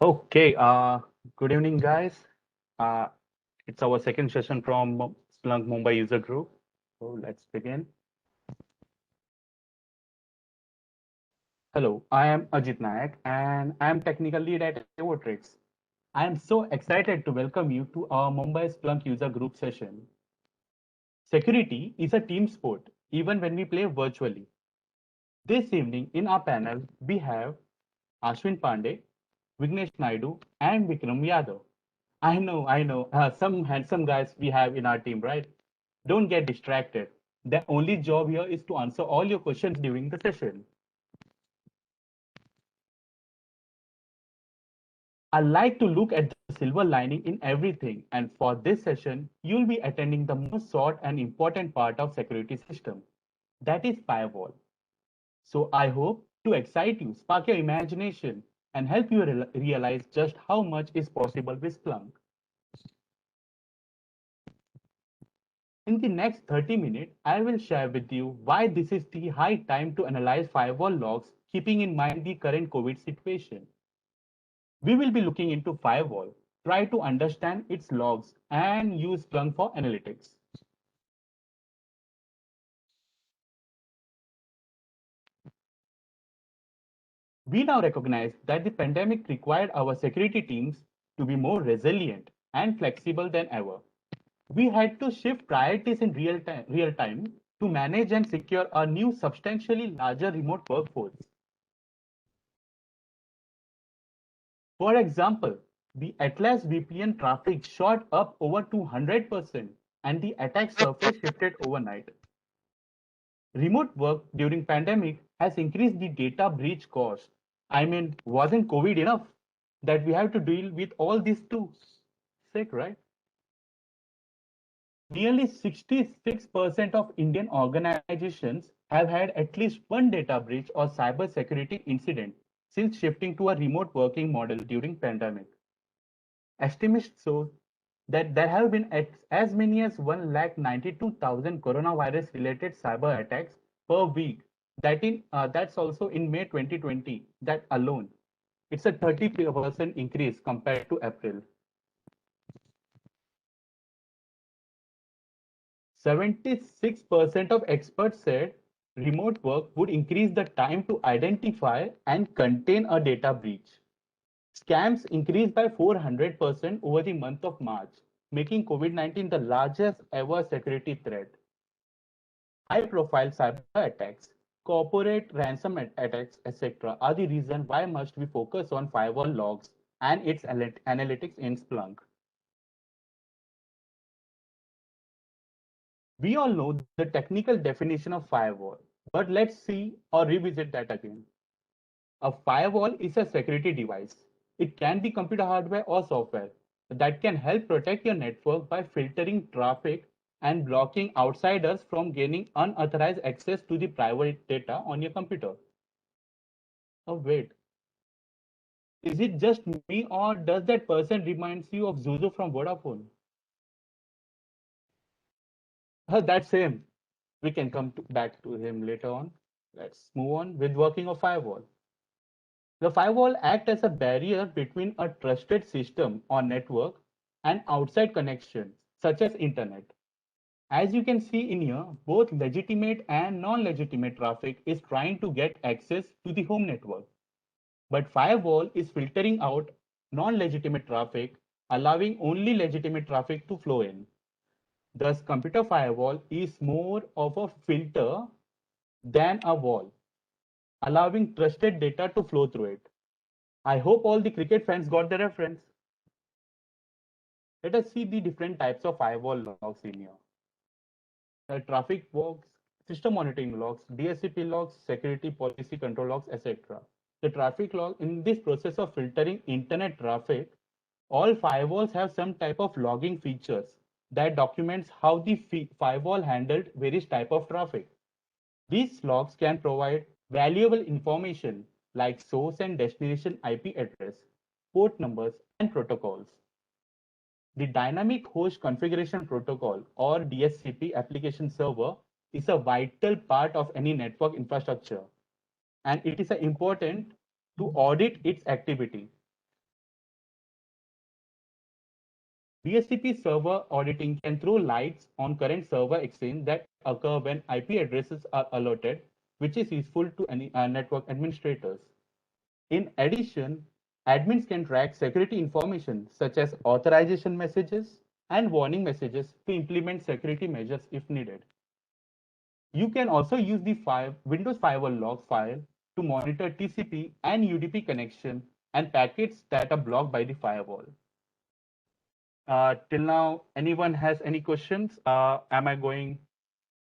Okay, good evening, guys. Uh, it's our second session from Splunk Mumbai user group. So let's begin. Hello, I am Ajit Nayak and I am technical lead at Evotrix. I am so excited to welcome you to our Mumbai Splunk user group session. Security is a team sport, even when we play virtually. This evening in our panel, we have Ashwin Pandey, Vignesh Naidu, and Vikram Yadav. I know. Some handsome guys we have in our team, right? Don't get distracted. Their only job here is to answer all your questions during the session. I like to look at the silver lining in everything, and for this session, you'll be attending the most sought and important part of security system, that is firewall. So I hope to excite you, spark your imagination, and help you realize just how much is possible with Splunk. In the next 30 minutes, I will share with you why this is the high time to analyze firewall logs, keeping in mind the current COVID situation. We will be looking into firewall, try to understand its logs, and use Splunk for analytics. We now recognize that the pandemic required our security teams to be more resilient and flexible than ever. We had to shift priorities in real time to manage and secure a new substantially larger remote workforce. For example, the Atlas VPN traffic shot up over 200% and the attack surface shifted overnight. Remote work during pandemic has increased the data breach cost. I mean, wasn't COVID enough that we have to deal with all these too? Sick, right? Nearly 66% of Indian organizations have had at least one data breach or cybersecurity incident since shifting to a remote working model during pandemic. Estimates show that there have been as many as 192,000 coronavirus related cyber attacks per week. That's also in May 2020, that alone. It's a 30% increase compared to April. 76% of experts said remote work would increase the time to identify and contain a data breach. Scams increased by 400% over the month of March, making COVID-19 the largest ever security threat. High-profile cyber attacks, corporate ransom attacks, etc. are the reason why must we focus on firewall logs and its analytics in Splunk. We all know the technical definition of firewall, but let's see or revisit that again. A firewall is a security device. It can be computer hardware or software that can help protect your network by filtering traffic and blocking outsiders from gaining unauthorized access to the private data on your computer. Oh, wait, is it just me or does that person reminds you of Zuzu from Vodafone? That's him. We can come back to him later on. Let's move on with working of firewall. The firewall acts as a barrier between a trusted system or network and outside connections, such as internet. As you can see in here, both legitimate and non-legitimate traffic is trying to get access to the home network. But firewall is filtering out non-legitimate traffic, allowing only legitimate traffic to flow in. Thus, computer firewall is more of a filter than a wall, allowing trusted data to flow through it. I hope all the cricket fans got the reference. Let us see the different types of firewall logs in here. Traffic logs, system monitoring logs, DSCP logs, security policy control logs, etc. The traffic log in this process of filtering internet traffic, all firewalls have some type of logging features that documents how the firewall handled various type of traffic. These logs can provide valuable information like source and destination IP address, port numbers, and protocols. The Dynamic Host Configuration Protocol or DSCP application server is a vital part of any network infrastructure and it is important to audit its activity. DHCP server auditing can throw lights on current server exchange that occur when IP addresses are alerted, which is useful to any network administrators. In addition, admins can track security information such as authorization messages and warning messages to implement security measures if needed. You can also use the Windows Firewall log file to monitor TCP and UDP connection and packets that are blocked by the firewall. Till now, anyone has any questions? Am I going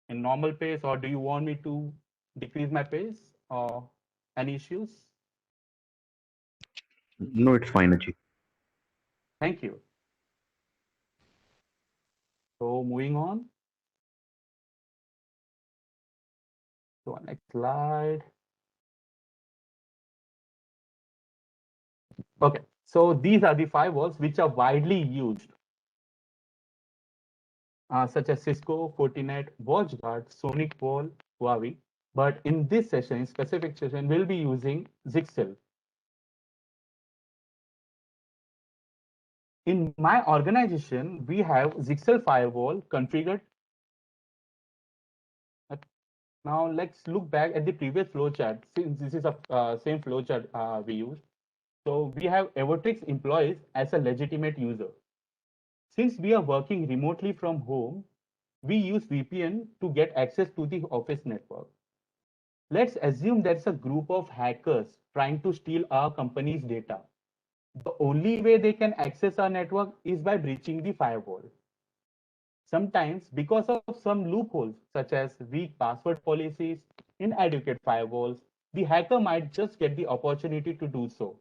in normal pace, or do you want me to decrease my pace, or any issues? No, it's fine, Ajit. Thank you. So moving on. So next slide. Okay, so these are the firewalls which are widely used, such as Cisco, Fortinet, WatchGuard, SonicWall, Huawei. But in this session, in specific session, we'll be using Zixel. In my organization, we have Zixel firewall configured. Now let's look back at the previous flowchart. Since this is a same flowchart we used, so we have Evertrix employees as a legitimate user. Since we are working remotely from home, we use VPN to get access to the office network. Let's assume there's a group of hackers trying to steal our company's data. The only way they can access our network is by breaching the firewall. Sometimes, because of some loopholes, such as weak password policies, inadequate firewalls, the hacker might just get the opportunity to do so.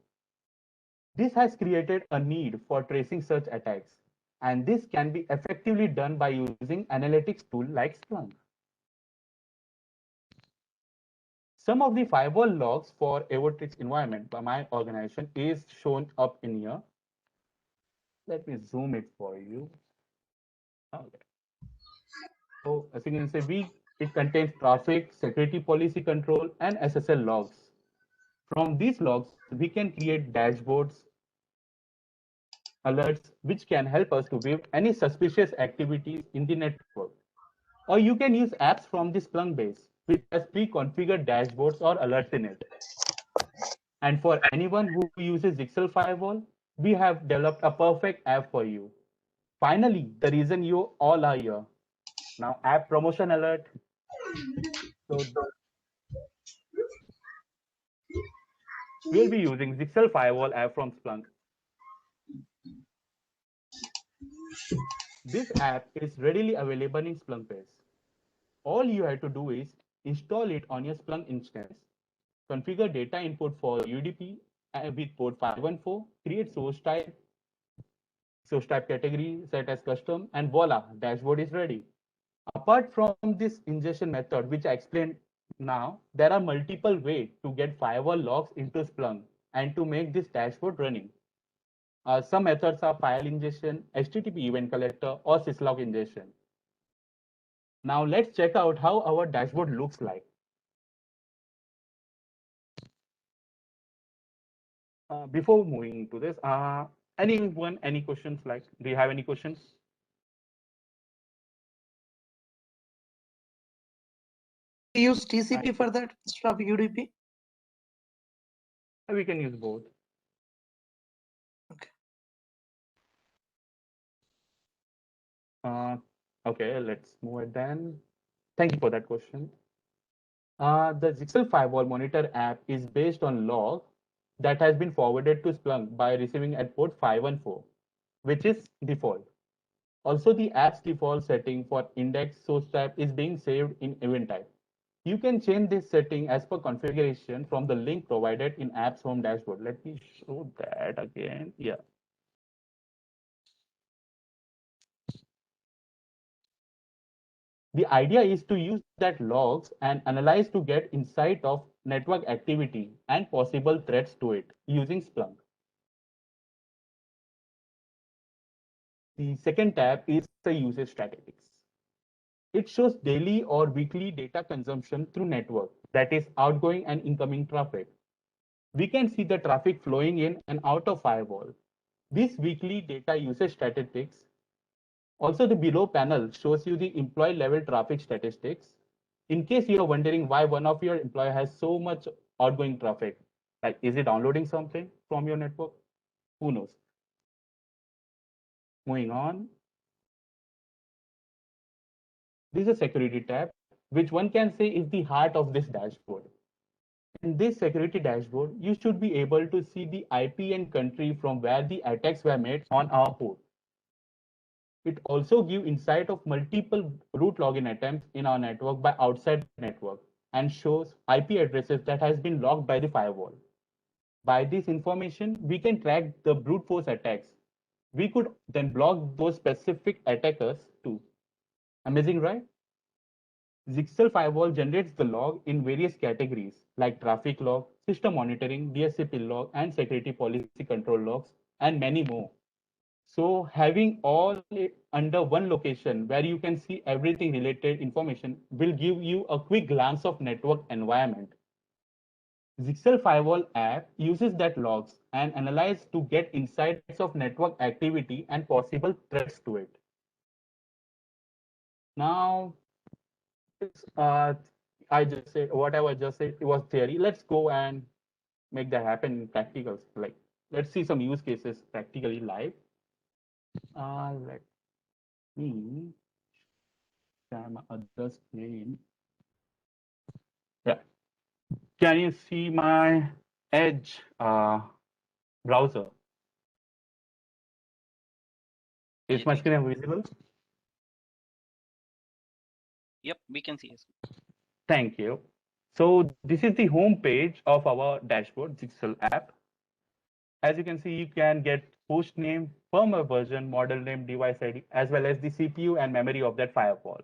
This has created a need for tracing such attacks, and this can be effectively done by using analytics tool like Splunk. Some of the firewall logs for Evertrix environment by my organization is shown up in here. Let me zoom it for you. Okay. So as you can see, it contains traffic, security policy control, and SSL logs. From these logs, we can create dashboards, alerts, which can help us to view any suspicious activities in the network. Or you can use apps from the Splunk base, which has pre-configured dashboards or alerts in it. And for anyone who uses Zixel Firewall, we have developed a perfect app for you. Finally, the reason you all are here. Now, app promotion alert. So we'll be using Zixel Firewall app from Splunk. This app is readily available in Splunk base. All you have to do is install it on your Splunk instance, configure data input for UDP with port 514, create source type category set as custom, and voila, dashboard is ready. Apart from this ingestion method, which I explained now, there are multiple ways to get firewall logs into Splunk and to make this dashboard running. Some methods are file ingestion, HTTP event collector, or syslog ingestion. Now let's check out how our dashboard looks like. Before moving to this, anyone, any questions? Like, do you have any questions? We use TCP for that instead of UDP. We can use both. Okay. Okay, let's move it then. Thank you for that question. The Zixel Firewall Monitor app is based on log that has been forwarded to Splunk by receiving at port 514, which is default. Also, the app's default setting for index source type is being saved in event type. You can change this setting as per configuration from the link provided in app's home dashboard. Let me show that again. Yeah. The idea is to use that logs and analyze to get insight of network activity and possible threats to it using Splunk. The second tab is the usage statistics. It shows daily or weekly data consumption through network, that is outgoing and incoming traffic. We can see the traffic flowing in and out of firewall. This weekly data usage statistics. Also, the below panel shows you the employee level traffic statistics. In case you are wondering why one of your employee has so much outgoing traffic, like is it downloading something from your network? Who knows? Moving on, this is a security tab, which one can say is the heart of this dashboard. In this security dashboard, you should be able to see the IP and country from where the attacks were made on our port. It also gives insight of multiple root login attempts in our network by outside network and shows IP addresses that has been logged by the firewall. By this information, we can track the brute force attacks. We could then block those specific attackers too. Amazing, right? Zixel firewall generates the log in various categories like traffic log, system monitoring, DSCP log, and security policy control logs, and many more. So having all under one location where you can see everything related information will give you a quick glance of network environment. Zixel Firewall app uses that logs and analyze to get insights of network activity and possible threats to it. Now, it's, I just said whatever I just said, it was theory. Let's go and make that happen in practicals. Like, let's see some use cases practically live. Let me share my other screen. Yeah. Can you see my Edge browser? Is my screen visible? Yep, we can see it. Thank you. So this is the home page of our dashboard, Zixel app. As you can see, you can get host name, firmware version, model name, device ID, as well as the CPU and memory of that firewall.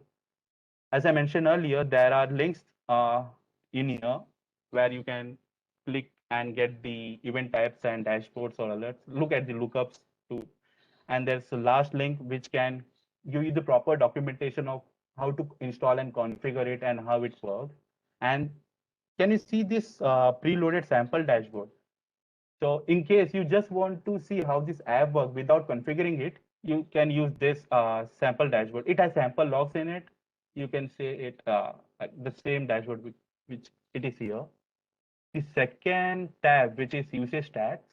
As I mentioned earlier, there are links in here where you can click and get the event types and dashboards or alerts. Look at the lookups too. And there's a last link which can give you the proper documentation of how to install and configure it and how it works. And can you see this preloaded sample dashboard? So in case you just want to see how this app works without configuring it, you can use this sample dashboard. It has sample logs in it. You can say it like the same dashboard which it is here. The second tab, which is usage stats,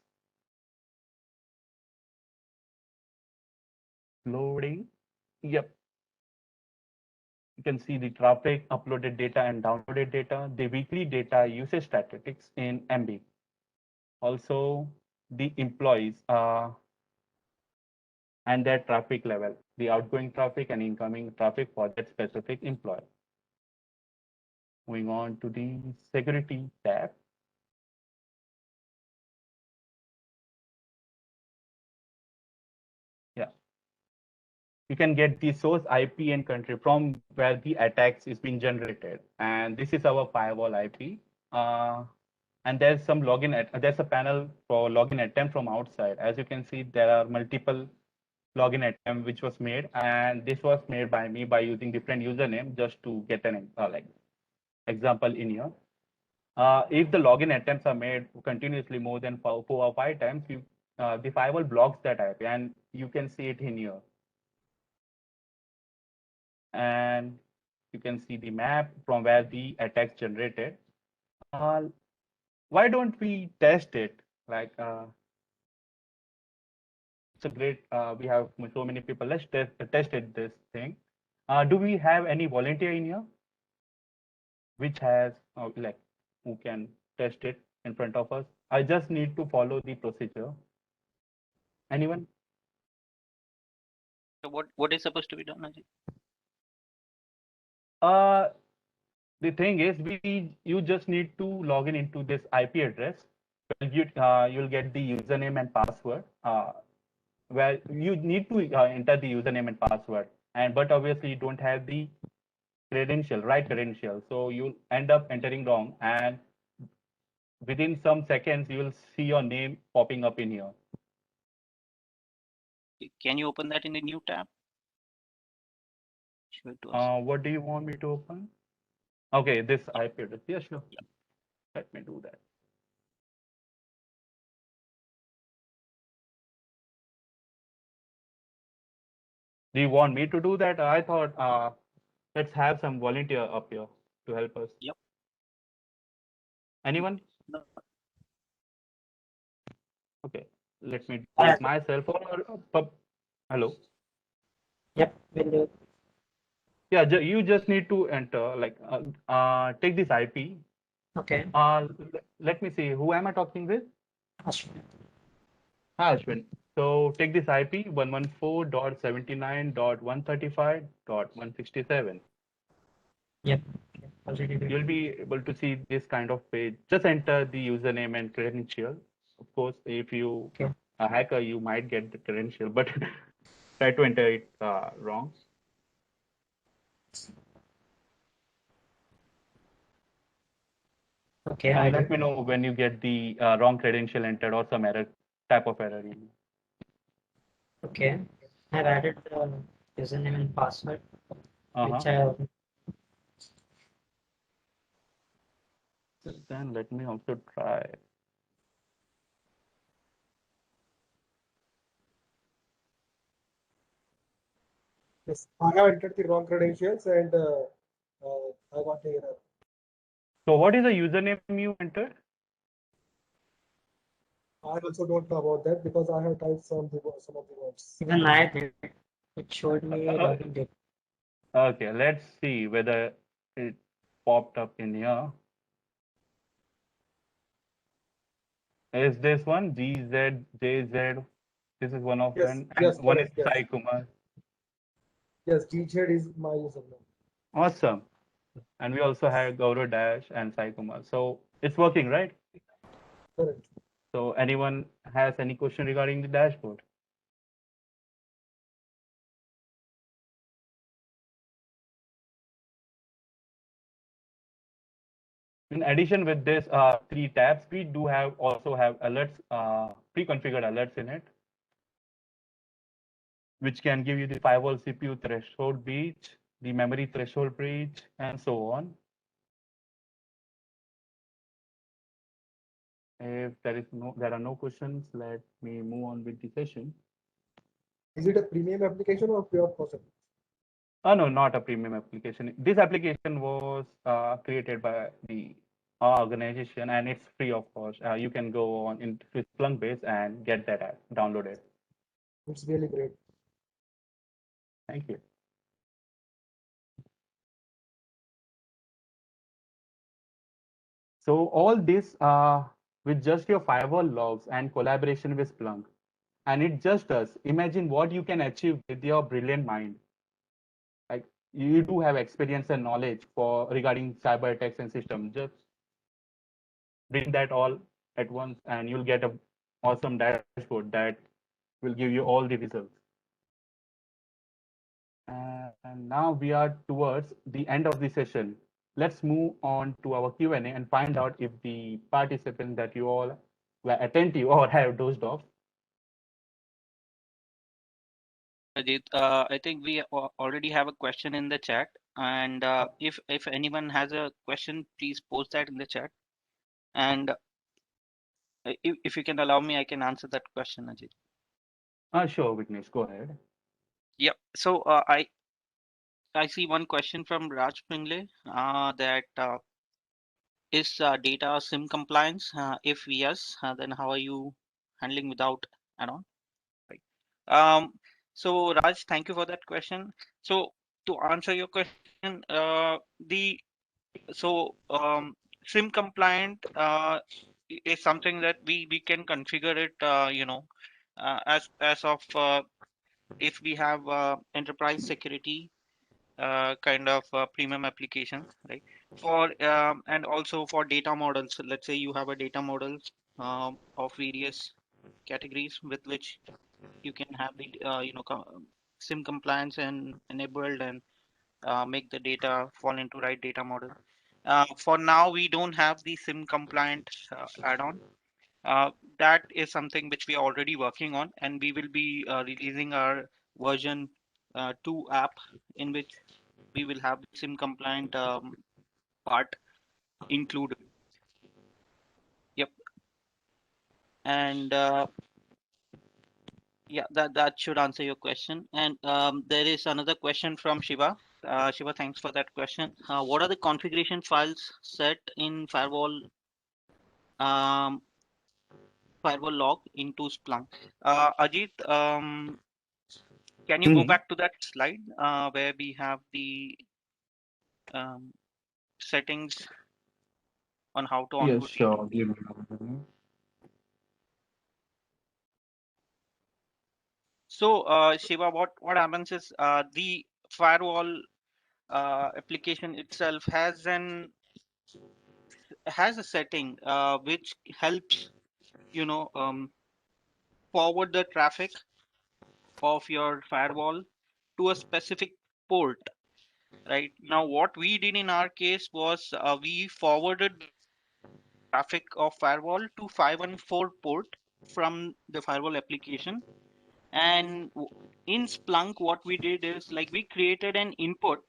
loading. Yep. You can see the traffic, uploaded data and downloaded data, the weekly data usage statistics in MB. Also, the employees and their traffic level, the outgoing traffic and incoming traffic for that specific employee. Moving on to the security tab. Yeah. You can get the source IP and country from where the attacks is being generated. And this is our firewall IP. And there's some there's a panel for login attempt from outside. As you can see, there are multiple login attempt which was made, and this was made by me by using different username just to get an like example in here. If the login attempts are made continuously more than 4 or 5 times, the firewall blocks that IP, and you can see it in here. And you can see the map from where the attacks generated. Why don't we test it? Like, it's a great. We have so many people. Let's test it. This thing. Do we have any volunteer in here, which has like who can test it in front of us? I just need to follow the procedure. Anyone? So what is supposed to be done, Ajay? The thing is, you just need to log in into this IP address. You'll get the username and password. Where you need to enter the username and password, but obviously you don't have the right credential, so you'll end up entering wrong, and within some seconds you will see your name popping up in here. Can you open that in a new tab? Show it to us. What do you want me to open? Okay, this IP address. Yeah, sure. Yeah. Let me do that. Do you want me to do that? I thought let's have some volunteer up here to help us. Yep. Anyone? No. Okay, let me do Yeah. it myself. Hello. Yep, will do. Yeah, you just need to enter like take this IP. Okay. Let me see. Who am I talking with? Ashwin. Hi, Ashwin. So take this IP 114.79.135.167. Yep. Okay. Already did. You'll be able to see this kind of page. Just enter the username and credential. Of course, if you Okay. a hacker, you might get the credential, but try to enter it wrong. Okay, I Let did. me know when you get the wrong credential entered or some error type of error. Okay. I've added the username and password, which Uh-huh. I Then let me also try. Yes, I have entered the wrong credentials and I got the error. So what is the username you entered? I also don't know about that because I have typed some of the words. even I did. It showed me login date. Okay, let's see whether it popped up in here. Is this one GZJZ? This is one of Yes, them, yes, and one is correct, yes. Sai Kumar. Yes, GZ is my username. Awesome. And we also have Gaurav Dash and Sai Kumar. So it's working, right? Correct. So anyone has any question regarding the dashboard? In addition with this three tabs, we do also have alerts, pre-configured alerts in it, which can give you the firewall CPU threshold breach, the memory threshold breach, and so on. If there are no questions, let me move on with the session. Is it a premium application or pure person? Oh no, not a premium application. This application was created by the organization, and it's free of cost. You can go on into Splunk base and get that app downloaded. It's really great. Thank you. So all this with just your firewall logs and collaboration with Splunk. And it just does. Imagine what you can achieve with your brilliant mind. Like you do have experience and knowledge for regarding cyber attacks and systems. Just bring that all at once and you'll get a awesome dashboard that will give you all the results. And now we are towards the end of the session. Let's move on to our Q&A and find out if the participants that you all were attentive or have dozed off. Ajit, I think we already have a question in the chat, and if anyone has a question, please post that in the chat. And if you can allow me, I can answer that question, Ajit. Sure, Vignesh, go ahead. Yep. So I see one question from Raj Pingle that is data SIM compliance? If yes, then how are you handling without add-on? Right. So Raj, thank you for that question. So to answer your question, SIM compliant is something that we can configure it, as of if we have enterprise security kind of premium application, right? For and also for data models. So let's say you have a data model of various categories with which you can have the SIM compliance and enabled and make the data fall into right data model. For now, we don't have the SIM compliant add-on. That is something which we are already working on, and we will be releasing our version 2 app in which we will have the SIM compliant part included. Yep. And Yeah, that should answer your question. And there is another question from Shiva. Shiva, thanks for that question. What are the configuration files set in um, firewall log into Splunk? Ajit, can you go Mhm. back to that slide where we have the um, settings on how to Yes, onboard data? sure. Give me a minute. So, Shiva, what happens is the firewall application itself has a setting which helps forward the traffic of your firewall to a specific port. Right now, what we did in our case was we forwarded the traffic of firewall to 514 port from the firewall application. And in Splunk, what we did is like we created an input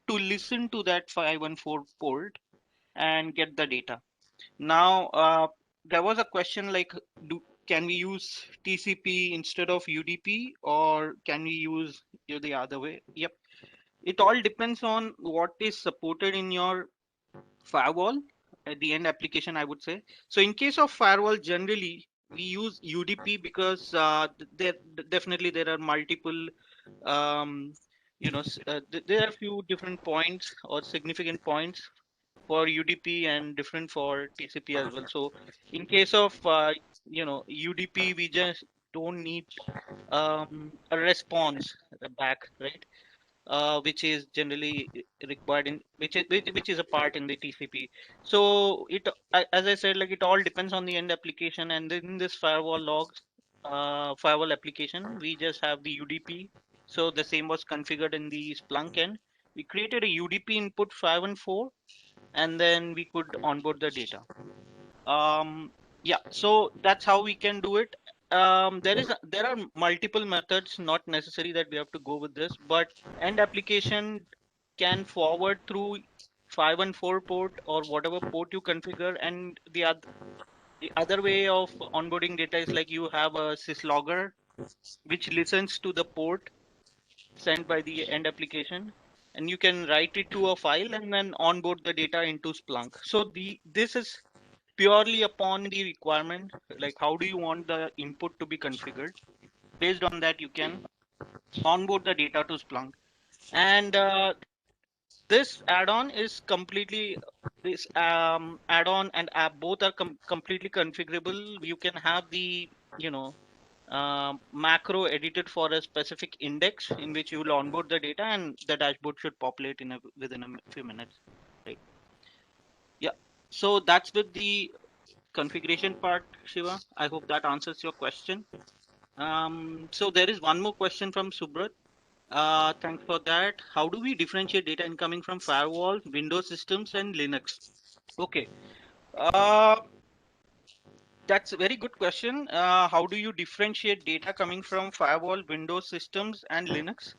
to listen to that 514 port and get the data. Now, there was a question like, can we use TCP instead of UDP, or can we use the other way? Yep. It all depends on what is supported in your firewall at the end application, I would say. So in case of firewall, generally we use UDP because definitely there are multiple there are a few different points or significant points for UDP and different for TCP as well. So in case of UDP, we just don't need a response back, right? Which is generally required in which is a part in the TCP. So as I said, like it all depends on the end application, and in this firewall logs, firewall application, we just have the UDP. So the same was configured in the Splunk end. We created a UDP input 514, and then we could onboard the data. Yeah, so that's how we can do it. There are multiple methods, not necessary that we have to go with this, but end application can forward through 514 port or whatever port you configure, and the other way of onboarding data is like you have a syslogger which listens to the port sent by the end application, and you can write it to a file and then onboard the data into Splunk. So this is purely upon the requirement, like how do you want the input to be configured. Based on that, you can onboard the data to Splunk. And this add-on is completely this add-on and app both are completely configurable. You can have the macro edited for a specific index in which you will onboard the data, and the dashboard should populate within a few minutes, right? Yeah. So that's with the configuration part, Shiva. I hope that answers your question. So there is one more question from Subrat. Thanks for that. How do we differentiate data incoming from firewall, Windows systems, and Linux? Okay. Uh, that's a very good question. How do you differentiate data coming from firewall, Windows systems, and Linux?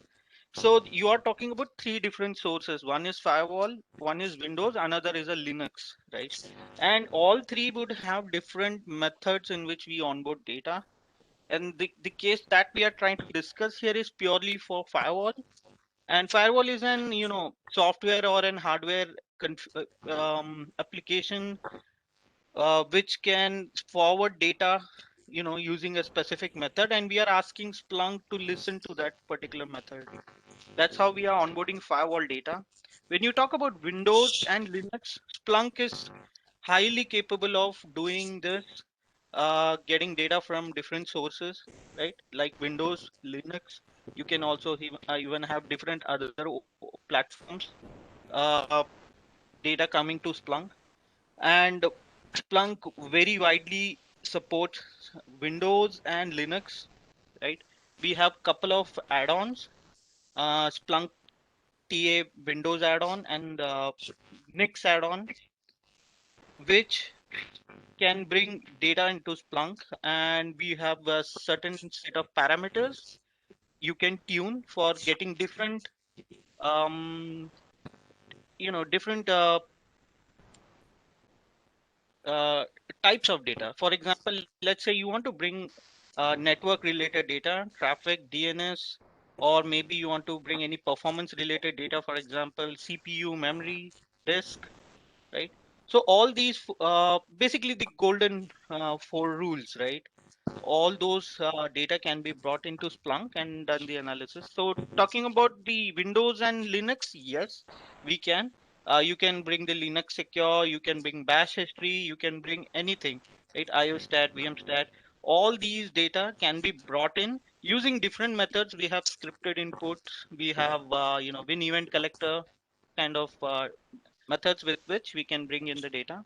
So you are talking about three different sources. One is firewall, one is Windows, another is a Linux, right? And all three would have different methods in which we onboard data. And the case that we are trying to discuss here is purely for firewall. And firewall is an software or an hardware application which can forward data using a specific method, and we are asking Splunk to listen to that particular method. That's how we are onboarding firewall data. When you talk about Windows and Linux, Splunk is highly capable of doing this, getting data from different sources, right? Like Windows, Linux. You can also even have different other platforms, uh, data coming to Splunk. And Splunk very widely supports Windows and Linux, right? We have couple of add-ons, Splunk TA Windows add-on and Nix add-on, which can bring data into Splunk, and we have a certain set of parameters you can tune for getting different, um, different uh, types of data. For example, let's say you want to bring network related data, traffic, DNS, or maybe you want to bring any performance related data, for example, CPU, memory, disk, right? So all these, basically the golden four rules, right? All those data can be brought into Splunk and done the analysis. So talking about the Windows and Linux, yes, we can. You can bring the Linux secure, you can bring bash history, you can bring anything, right? IOStat, VMstat, all these data can be brought in using different methods. We have scripted inputs, we have, Win event collector kind of methods with which we can bring in the data.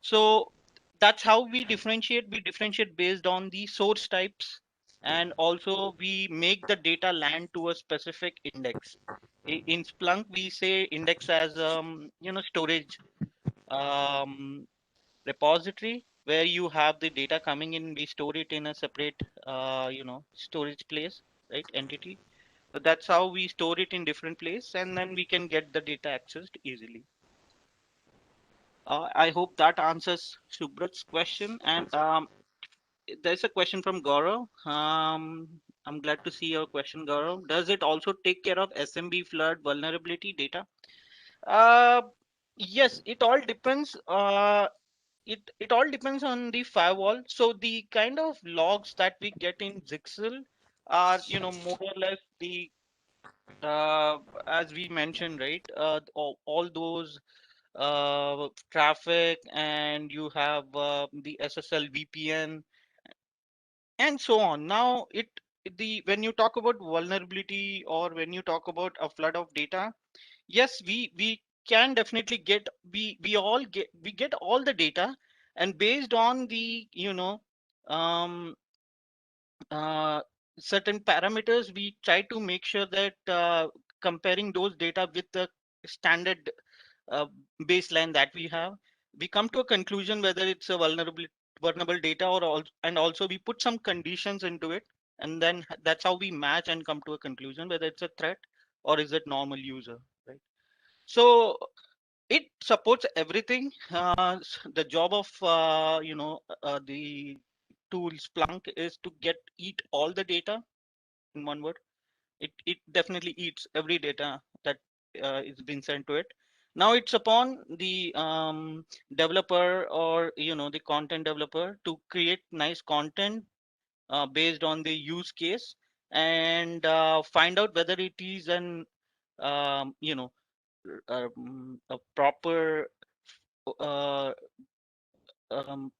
So that's how we differentiate. We differentiate based on the source types, and also we make the data land to a specific index. In Splunk, we say index as storage um, repository where you have the data coming in. We store it in a separate storage place, right? Entity. So that's how we store it in different place, and then we can get the data accessed easily. I hope that answers Subrat's question. And there's a question from Gaurav. I'm glad to see your question, Gaurav. Does it also take care of SMB flood vulnerability data? Uh, yes, it all depends. It all depends on the firewall. So the kind of logs that we get in Zixel are, more or less the as we mentioned, right? All those traffic, and you have the SSL VPN and so on. Now the when you talk about vulnerability or when you talk about a flood of data, yes, we can definitely we get all the data, and based on the um, uh, certain parameters, we try to make sure that comparing those data with the standard uh, baseline that we have, we come to a conclusion whether it's a vulnerable data, and also we put some conditions into it, and then that's how we match and come to a conclusion whether it's a threat or is it normal user, right? So it supports everything. The job of the tool Splunk is to eat all the data in one word. It definitely eats every data that is being sent to it. Now it's upon the developer, or the content developer, to create nice content based on the use case, and find out whether it is an um, you know a proper uh, um,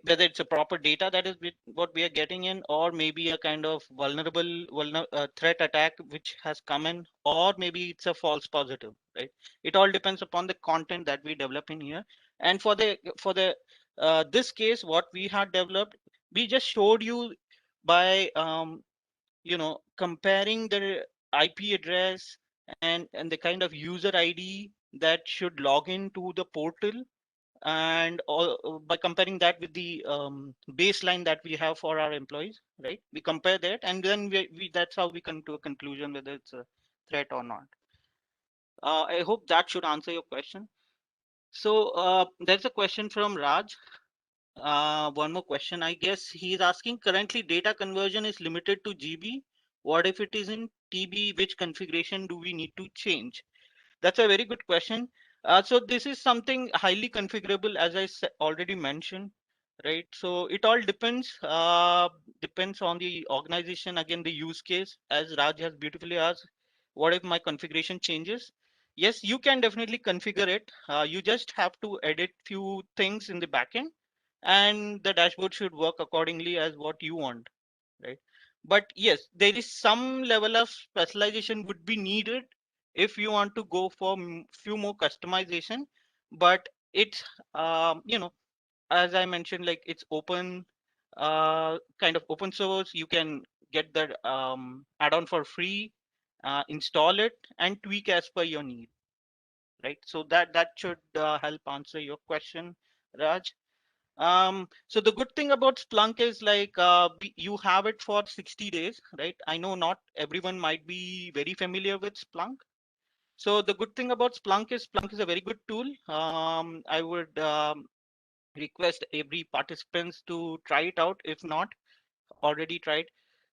whether it's a proper data that is what we are getting in, or maybe a kind of threat attack which has come in, or maybe it's a false positive, right? It all depends upon the content that we develop in here. And for the this case, what we had developed, we just showed you by comparing the IP address and the kind of user ID that should log into the portal, and by comparing that with the baseline that we have for our employees, right? We compare that, and then that's how we come to a conclusion whether it's a threat or not. I hope that should answer your question. So there's a question from Raj. One more question. I guess he's asking, currently data conversion is limited to GB. What if it is in TB? Which configuration do we need to change? That's a very good question. So this is something highly configurable, as I already mentioned, right? So it all depends on the organization. Again, the use case, as Raj has beautifully asked, what if my configuration changes? Yes, you can definitely configure it. You just have to edit few things in the backend, and the dashboard should work accordingly as what you want, right? But yes, there is some level of specialization would be needed if you want to go for few more customization. But it's as I mentioned, like it's open, kind of open source. You can get the add-on for free, install it and tweak as per your need, right? So that should help answer your question, Raj. So the good thing about Splunk is, like, you have it for 60 days, right? I know not everyone might be very familiar with Splunk. So the good thing about Splunk is a very good tool. I would request every participants to try it out if not already tried.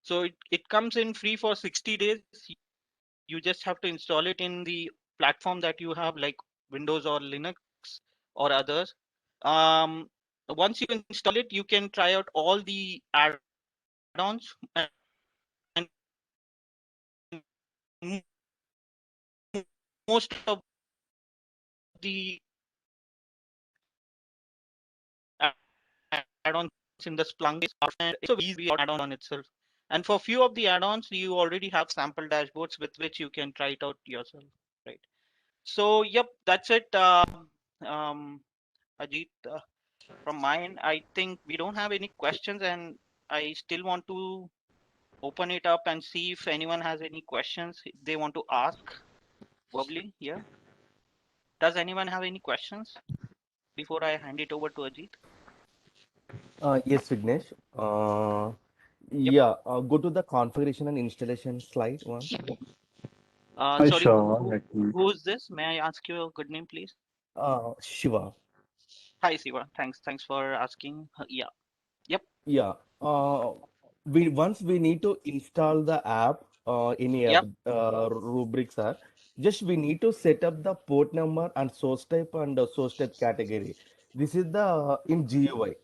So it comes in free for 60 days. You just have to install it in the platform that you have, like Windows or Linux or others. Once you install it, you can try out all the add-ons, and most of the add-ons in the Splunk is it's a easy add-on on itself. And for few of the add-ons, you already have sample dashboards with which you can try it out yourself, right? So, yep, that's it. Ajit, from my end, I think we don't have any questions, and I still want to open it up and see if anyone has any questions they want to ask verbally here. Does anyone have any questions before I hand it over to Ajit? Yes, Vignesh. Yep. Yeah, go to the configuration and installation slide one. Sorry, Sure, let me. who's this? May I ask you a good name, please? Shiva. Hi, Siva. Thanks for asking. Yeah. Yep. Yeah. Once we need to install the app, any app, Yep. rubrics are just we need to set up the port number and source type and source type category. This is the in GUI.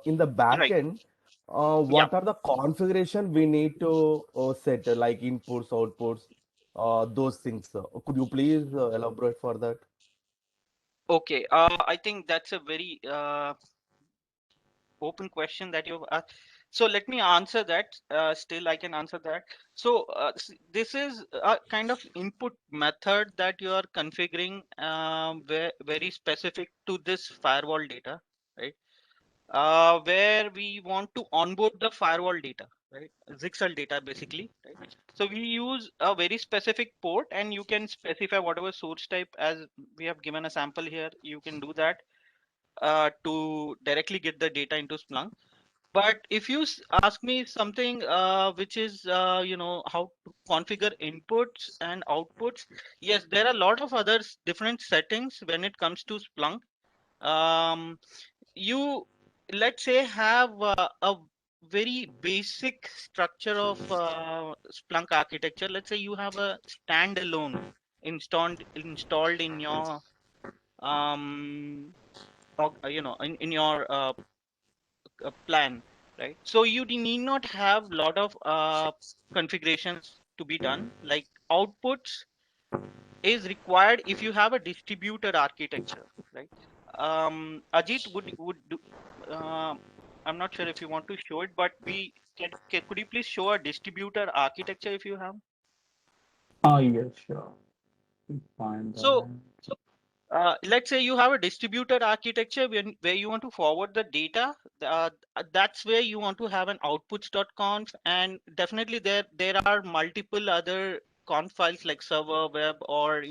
In the Right. backend, Yep. what are the configuration we need to set, like inputs, outputs, those things. Could you please elaborate for that? Okay. I think that's a very open question that you've asked. So let me answer that. Still, I can answer that. So this is a kind of input method that you are configuring, very specific to this firewall data, right? Where we want to onboard the firewall data, right? Zixel data basically, right? So we use a very specific port, and you can specify whatever source type, as we have given a sample here. You can do that to directly get the data into Splunk. But if you ask me something which is, how to configure inputs and outputs, yes, there are a lot of other different settings when it comes to Splunk. You, let's say, have a very basic structure of Splunk architecture. Let's say you have a standalone installed in your in your plan, right? So you need not have a lot of configurations to be done. Like outputs is required if you have a distributed architecture, right? Ajit, uh, I'm not sure if you want to show it, but could you please show a distributed architecture if you have? Yes, sure. Find So that. let's say you have a distributed architecture where you want to forward the data. That's where you want to have an outputs.conf, and definitely there are multiple other conf files like server, web, or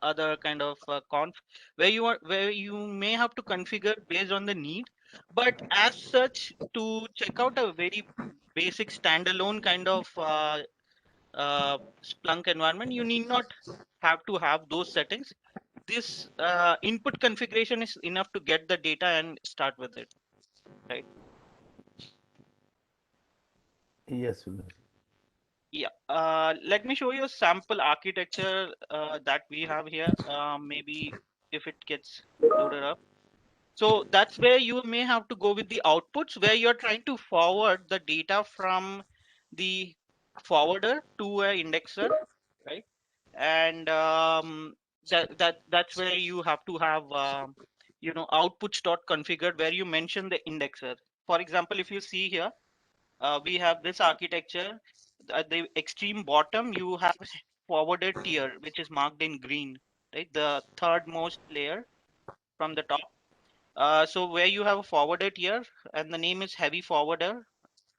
other kind of conf where you may have to configure based on the need. But as such, to check out a very basic standalone kind of Splunk environment, you need not have to have those settings. This input configuration is enough to get the data and start with it, right? Yes, Vignesh. Yeah. Let me show you a sample architecture that we have here. Maybe if it gets loaded up. So that's where you may have to go with the outputs, where you're trying to forward the data from the forwarder to a indexer, right? And that's where you have to have outputs dot configured, where you mention the indexer. For example, if you see here, we have this architecture. At the extreme bottom, you have forwarded tier, which is marked in green, right? The third most layer from the top. So where you have a forwarded tier, and the name is heavy forwarder.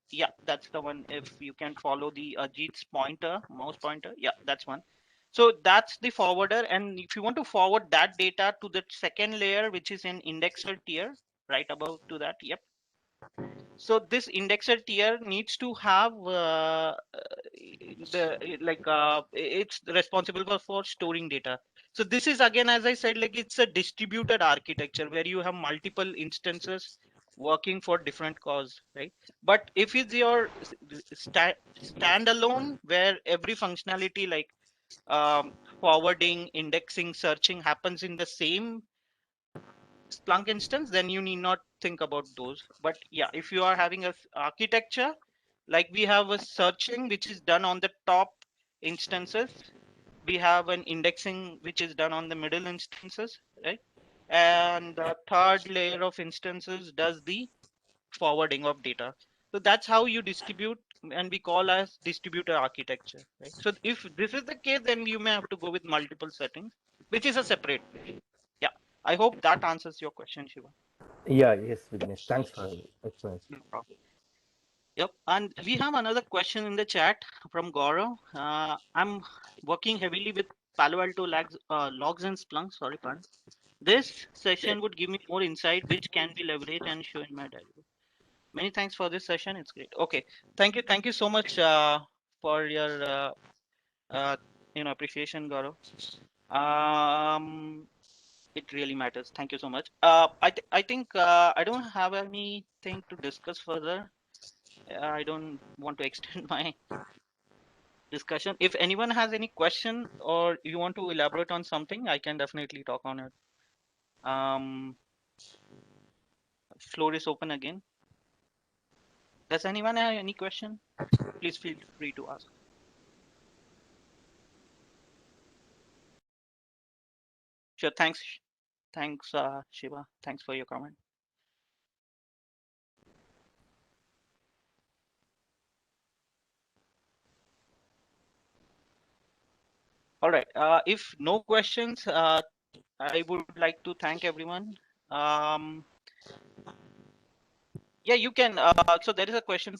Yeah, that's the one. If you can follow the Ajit's mouse pointer, yeah, that's one. So that's the forwarder, and if you want to forward that data to the second layer, which is an indexer tier, right above to that, yep. So this indexer tier needs to have it's responsible for storing data. So this is again, as I said, like it's a distributed architecture where you have multiple instances working for different cause, right? But if it's your standalone, where every functionality like forwarding, indexing, searching happens in the same Splunk instance, then you need not think about those. But yeah, if you are having a architecture, like we have a searching which is done on the top instances, we have an indexing which is done on the middle instances, right? And the third layer of instances does the forwarding of data. So that's how you distribute, and we call as distributed architecture, right? So if this is the case, then you may have to go with multiple settings, which is a separate. Yeah, I hope that answers your question, Shiva. Yeah, yes, Vignesh. Thanks for explanation. No problem. Yep, and we have another question in the chat from Gaurav. I'm working heavily with Palo Alto logs and Splunk. Sorry, pardon. This session would give me more insight, which can be leveraged and shown in my dashboard. Many thanks for this session. It's great. Okay, thank you so much for your appreciation, Gaurav. It really matters. Thank you so much. I think I don't have anything to discuss further. I don't want to extend my discussion. If anyone has any question or you want to elaborate on something, I can definitely talk on it. Floor is open again. Does anyone have any question? Please feel free to ask. Sure. Thanks. Thanks, Shiva. Thanks for your comment. All right. If no questions, I would like to thank everyone. Yeah, you can. So there is a question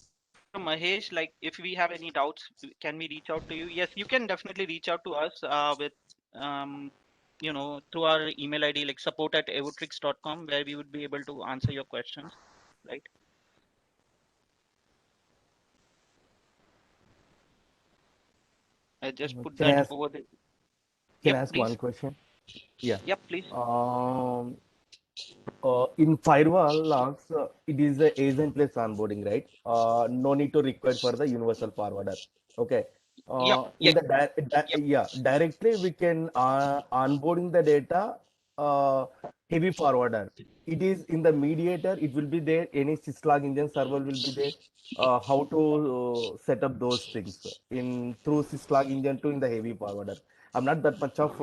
from Mahesh. Like, if we have any doubts, can we reach out to you? Yes, you can definitely reach out to us with, through our email ID, like support@evotrix.com, where we would be able to answer your questions, right? I just put Can I that ask? over the. Can I Yep, ask please. one question? Yeah. Yep, please. In firewall logs, it is a agent-less onboarding, right? No need to require for the universal forwarder. Okay. Yep, In yep, the yep. yeah, directly we can onboarding the data heavy forwarder. It is in the mediator. It will be there. Any syslog engine server will be there. How to set up those things in through syslog engine to in the heavy forwarder. I'm not that much of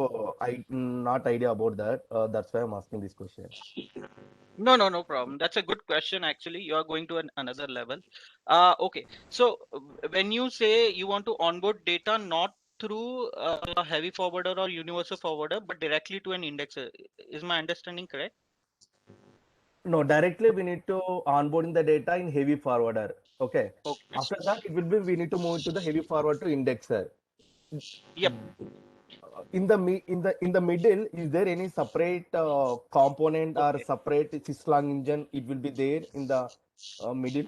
not idea about that. That's why I'm asking this question. No problem. That's a good question. Actually, you are going to another level. Okay. So when you say you want to onboard data not through a heavy forwarder or universal forwarder, but directly to an indexer, is my understanding correct? No, directly we need to onboarding the data in heavy forwarder. Okay. Okay. After that, it will be we need to move it to the heavy forward to indexer. Yep. In the middle, is there any separate component or Okay. separate syslog engine? It will be there in the middle.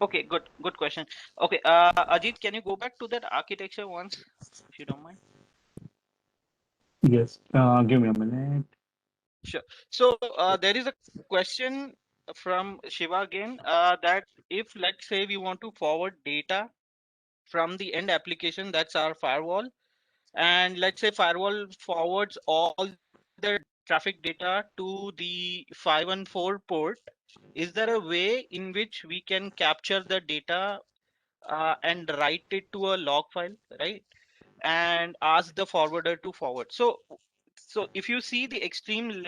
Okay. Good question. Okay. Ajit, can you go back to that architecture once, if you don't mind? Yes. Give me a minute. Sure. So there is a question from Shiva again that if let's say we want to forward data from the end application, that's our firewall, and let's say firewall forwards all the traffic data to the 514 port, is there a way in which we can capture the data and write it to a log file, right? And ask the forwarder to forward. So if you see the extreme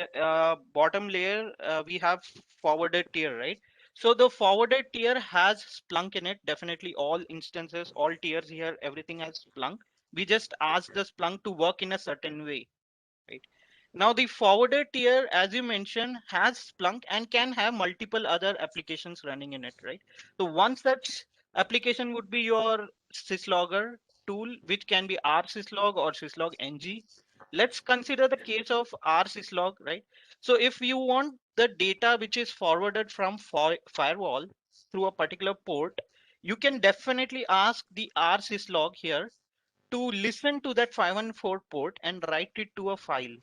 bottom layer, we have forwarded tier, right? So the forwarded tier has Splunk in it. Definitely all instances, all tiers here, everything has Splunk. We just ask the Splunk to work in a certain way, right? Now the forwarded tier, as you mentioned, has Splunk and can have multiple other applications running in it, right? So one such application would be your syslogger tool, which can be rsyslog or syslog ng. Let's consider the case of rsyslog, right? So if you want the data which is forwarded from firewall through a particular port, you can definitely ask the rsyslog here to listen to that 514 port and write it to a file,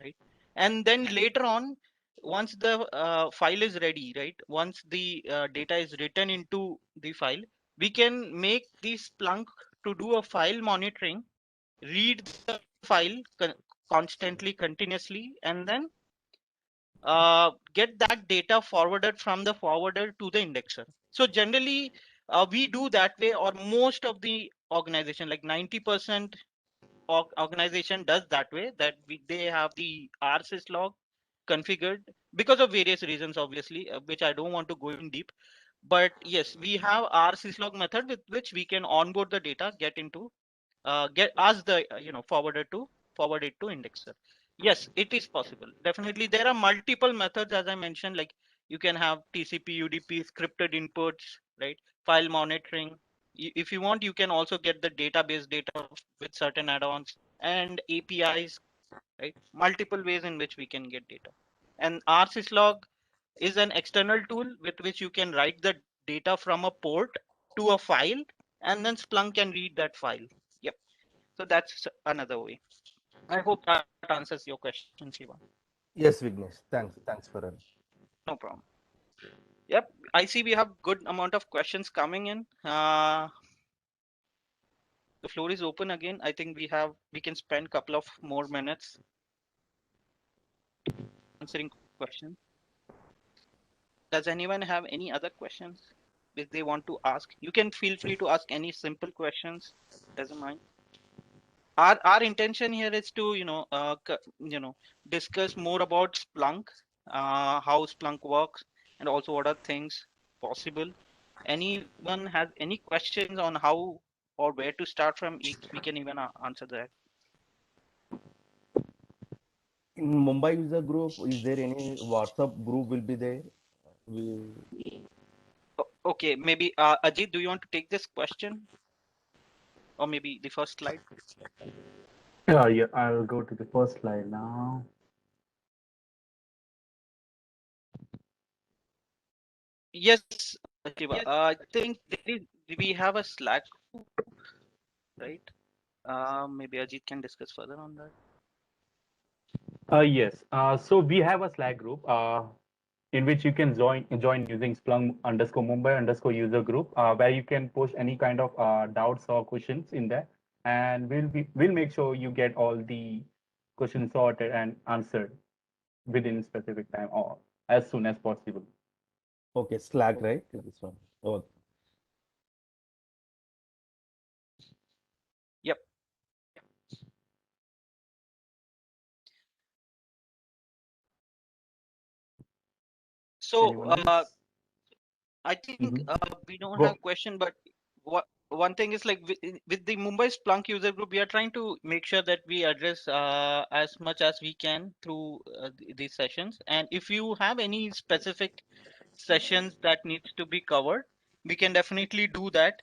right? And then later on, once the file is ready, right? Once the data is written into the file, we can make the Splunk to do a file monitoring, read the file constantly, continuously, and then get that data forwarded from the forwarder to the indexer. So generally, we do that way, or most of the organization, like 90% organization does that way, that they have the rsyslog configured because of various reasons, obviously, which I don't want to go in deep. But yes, we have rsyslog method with which we can onboard the data, get into, get ask the forwarder to forward it to indexer. Yes, it is possible. Definitely, there are multiple methods, as I mentioned. Like you can have TCP, UDP, scripted inputs, right? File monitoring. If you want, you can also get the database data with certain add-ons and APIs, right? Multiple ways in which we can get data. And rsyslog is an external tool with which you can write the data from a port to a file, and then Splunk can read that file. Yep. So that's another way. I hope that answers your question, Shiva. Yes, Vignesh. Thanks for that. No problem. Yep. I see we have good amount of questions coming in. The floor is open again. I think we can spend couple of more minutes answering questions. Does anyone have any other questions which they want to ask? You can feel free to ask any simple questions. Doesn't mind. Our intention here is to discuss more about Splunk, how Splunk works, and also what are things possible. Anyone has any questions on how or where to start from? We can even answer that. In Mumbai user group, is there any WhatsApp group will be there? We, Okay, maybe Ajit, do you want to take this question, or maybe the first slide? Yeah, I'll go to the first slide now. Yes, Shiva. I think we have a Slack, right? Maybe Ajit can discuss further on that. Yes. So we have a Slack group in which you can join using Splunk underscore Mumbai underscore user group, where you can post any kind of doubts or questions in there, and we'll make sure you get all the questions sorted and answered within specific time or as soon as possible. okay, Slack, right? This one. Oh, Yep. So Anyone else? I think Mhm. we don't Go. have question, but one thing is like with the Mumbai Splunk user group, we are trying to make sure that we address as much as we can through these sessions. And if you have any specific sessions that needs to be covered, we can definitely do that.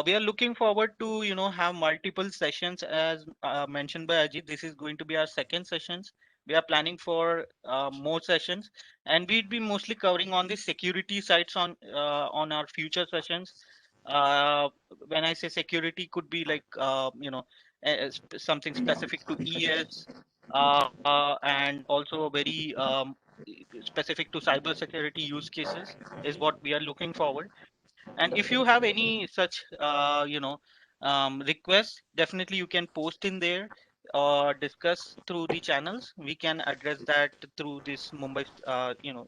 We are looking forward to have multiple sessions as mentioned by Ajit. This is going to be our second sessions. We are planning for more sessions, and we'd be mostly covering on the security sites on our future sessions. When I say security, could be like something specific to ES, and also very specific to cyber security use cases is what we are looking forward. And if you have any such requests, definitely you can post in there or discuss through the channels. We can address that through this Mumbai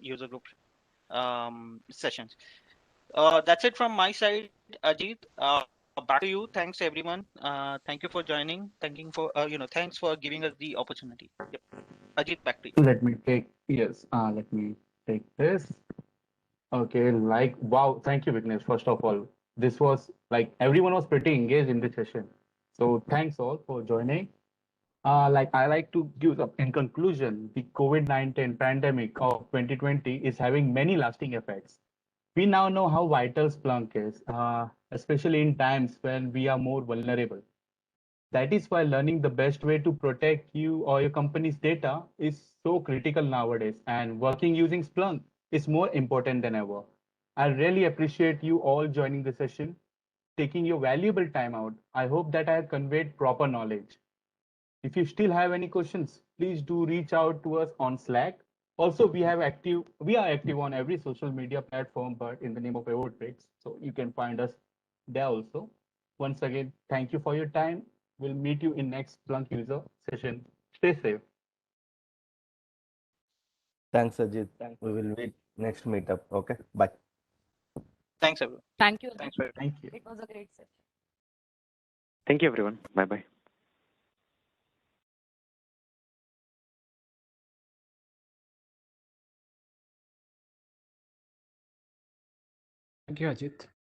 user group sessions. That's it from my side, Ajit. Back to you. Thanks everyone. Thank you for joining. Thanks for giving us the opportunity. Yep. Ajit, back to you. Let me take, yes, let me take this. Okay, like, wow, thank you, Vignesh. First of all, this was like everyone was pretty engaged in this session. So thanks all for joining. Like I like to give up in conclusion, the COVID-19 pandemic of 2020 is having many lasting effects. We now know how vital Splunk is, especially in times when we are more vulnerable. That is why learning the best way to protect you or your company's data is so critical nowadays, and working using Splunk is more important than ever. I really appreciate you all joining the session. taking your valuable time out. I hope that I have conveyed proper knowledge. If you still have any questions, please do reach out to us on Slack. Also, we are active on every social media platform, but in the name of Evotrix. So you can find us there also. Once again, thank you for your time. We'll meet you in next Splunk user session. Stay safe. Thanks, Ajit. We will meet next meetup. Okay. Bye. Thanks, everyone. Thank you. Thanks for your time. Thank you. It was a great session. Thank you, everyone. Bye bye. Thank you, Ajit.